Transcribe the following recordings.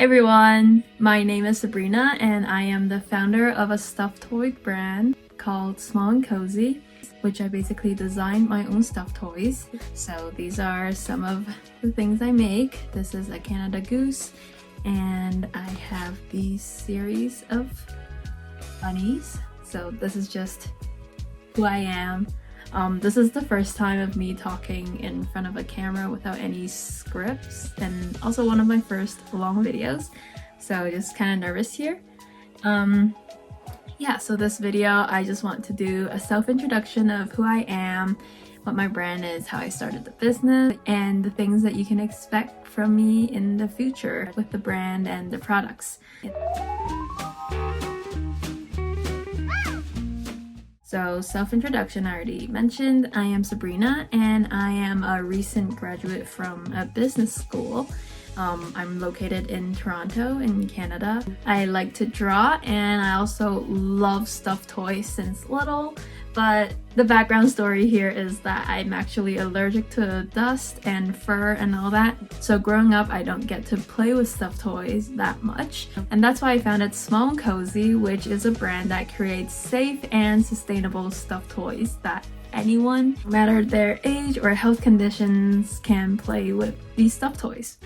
everyone, my name is Sabrina and I am the founder of a stuffed toy brand called Smol and Cozy, which I basically design my own stuffed toys. So these are some of the things I make. This is a Canada Goose and I have these series of bunnies. So this is just who I am. This is the first time of me talking in front of a camera without any scripts, and also one of my first long videos, so just kind of nervous here. Yeah, so this video I just want to do a self-introduction of who I am, what my brand is, how I started the business, and the things that you can expect from me in the future with the brand and the products. So self-introduction, I already mentioned. I am Sabrina and I am a recent graduate from a business school. I'm located in Toronto in Canada. I like to draw and I also love stuffed toys since little, but the background story here is that I'm actually allergic to dust and fur and all that. So growing up, I don't get to play with stuffed toys that much. And that's why I founded Smol and Cozy, which is a brand that creates safe and sustainable stuffed toys that anyone, no matter their age or health conditions, can play with these stuffed toys.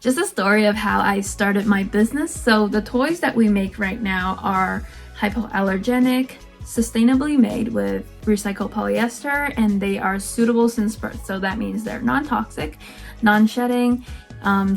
Just a story of how I started my business. So the toys that we make right now are hypoallergenic, sustainably made with recycled polyester, and they are suitable since birth. So that means they're non-toxic, non-shedding.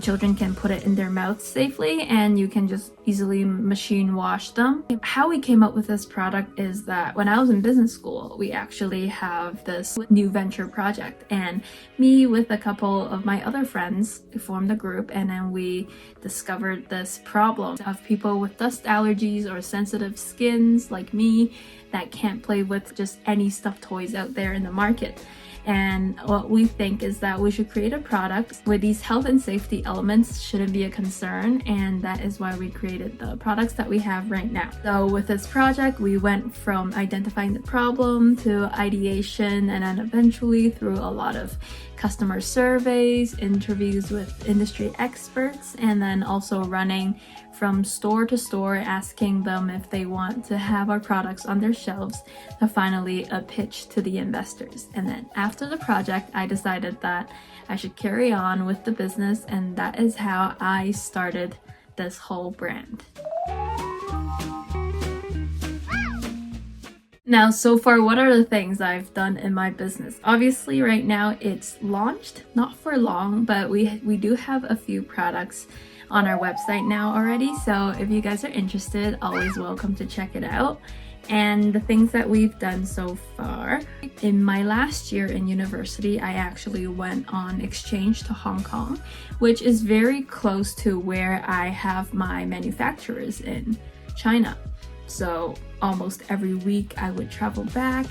Children can put it in their mouths safely and you can just easily machine wash them. How we came up with this product is that when I was in business school, we actually have this new venture project, and me with a couple of my other friends formed a group, and then we discovered this problem of people with dust allergies or sensitive skins like me that can't play with just any stuffed toys out there in the market. And what we think is that we should create a product where these health and safety elements shouldn't be a concern, and that is why we created the products that we have right now. So with this project, we went from identifying the problem to ideation, and then eventually through a lot of customer surveys, interviews with industry experts, and then also running from store to store asking them if they want to have our products on their shelves, to finally a pitch to the investors. And then after the project, I decided that I should carry on with the business, and that is how I started this whole brand. Now, so far, what are the things I've done in my business? Obviously, right now it's launched, not for long, but we do have a few products on our website now already. So if you guys are interested, always welcome to check it out. And the things that we've done so far, in my last year in university, I actually went on exchange to Hong Kong, which is very close to where I have my manufacturers in China. So almost every week I would travel back,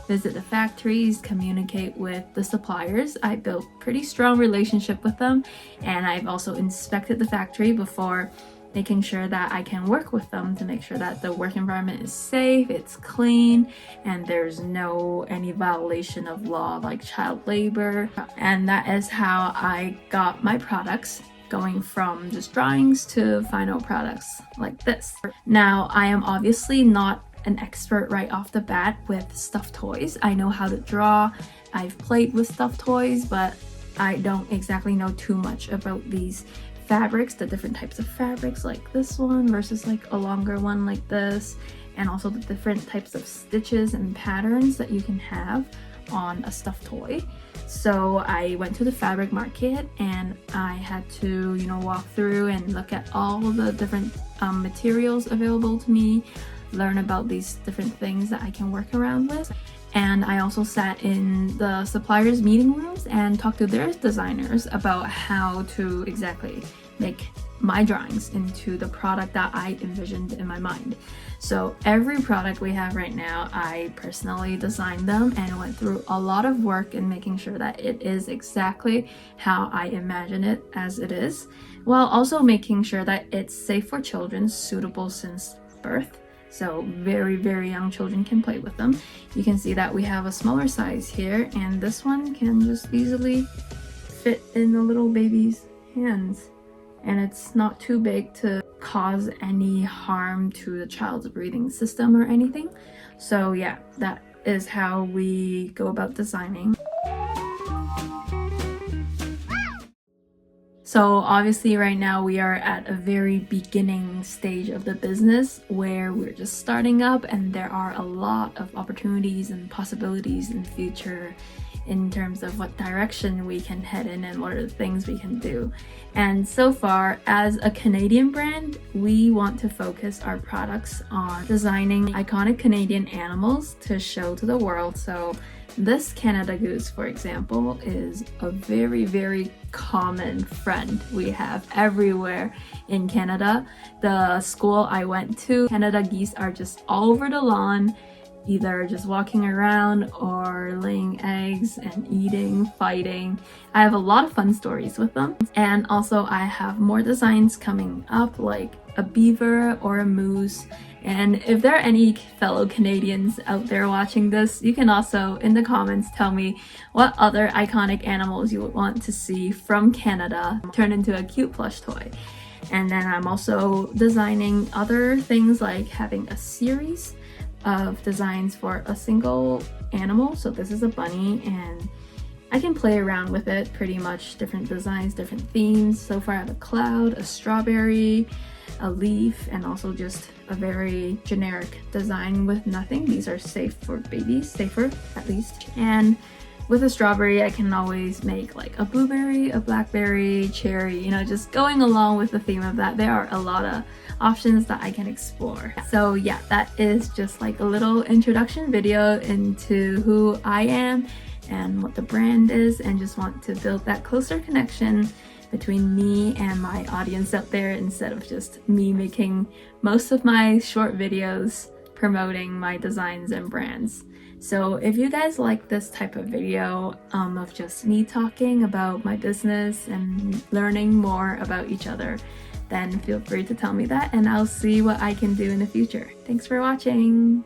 visit the factories, communicate with the suppliers. I built pretty strong relationship with them, and I've also inspected the factory before, making sure that I can work with them to make sure that the work environment is safe, it's clean, and there's any violation of law like child labor. And that is how I got my products, going from just drawings to final products like this. Now, I am obviously not an expert right off the bat with stuffed toys. I know how to draw, I've played with stuffed toys, but I don't exactly know too much about these fabrics, the different types of fabrics like this one versus like a longer one like this, and also the different types of stitches and patterns that you can have on a stuffed toy. So I went to the fabric market and I had to, walk through and look at all the different materials available to me, learn about these different things that I can work around with. And I also sat in the suppliers' meeting rooms and talked to their designers about how to exactly make my drawings into the product that I envisioned in my mind. So every product we have right now, I personally designed them and went through a lot of work in making sure that it is exactly how I imagine it as it is, while also making sure that it's safe for children, suitable since birth. So very, very young children can play with them. You can see that we have a smaller size here, and this one can just easily fit in the little baby's hands, and it's not too big to cause any harm to the child's breathing system or anything. So yeah, that is how we go about designing. So obviously right now we are at a very beginning stage of the business where we're just starting up, and there are a lot of opportunities and possibilities in the future in terms of what direction we can head in and what are the things we can do. And so far, as a Canadian brand, we want to focus our products on designing iconic Canadian animals to show to the world. So this Canada Goose, for example, is a very, very common friend we have everywhere in Canada. The school I went to, Canada geese are just all over the lawn, either just walking around or laying eggs and eating, fighting. I have a lot of fun stories with them. And also I have more designs coming up, like a beaver or a moose. And if there are any fellow Canadians out there watching this, you can also in the comments tell me what other iconic animals you would want to see from Canada turned into a cute plush toy. And then I'm also designing other things, like having a series of designs for a single animal. So this is a bunny, and I can play around with it, pretty much different designs, different themes. So far I have a cloud, a strawberry, a leaf, and also just a very generic design with nothing. These are safe for babies, safer at least. And with a strawberry, I can always make like a blueberry, a blackberry, cherry, you know, just going along with the theme of that. There are a lot of options that I can explore. So yeah, that is just like a little introduction video into who I am and what the brand is, and just want to build that closer connection between me and my audience out there, instead of just me making most of my short videos promoting my designs and brands. So if you guys like this type of video of just me talking about my business and learning more about each other, then feel free to tell me that, and I'll see what I can do in the future. Thanks for watching!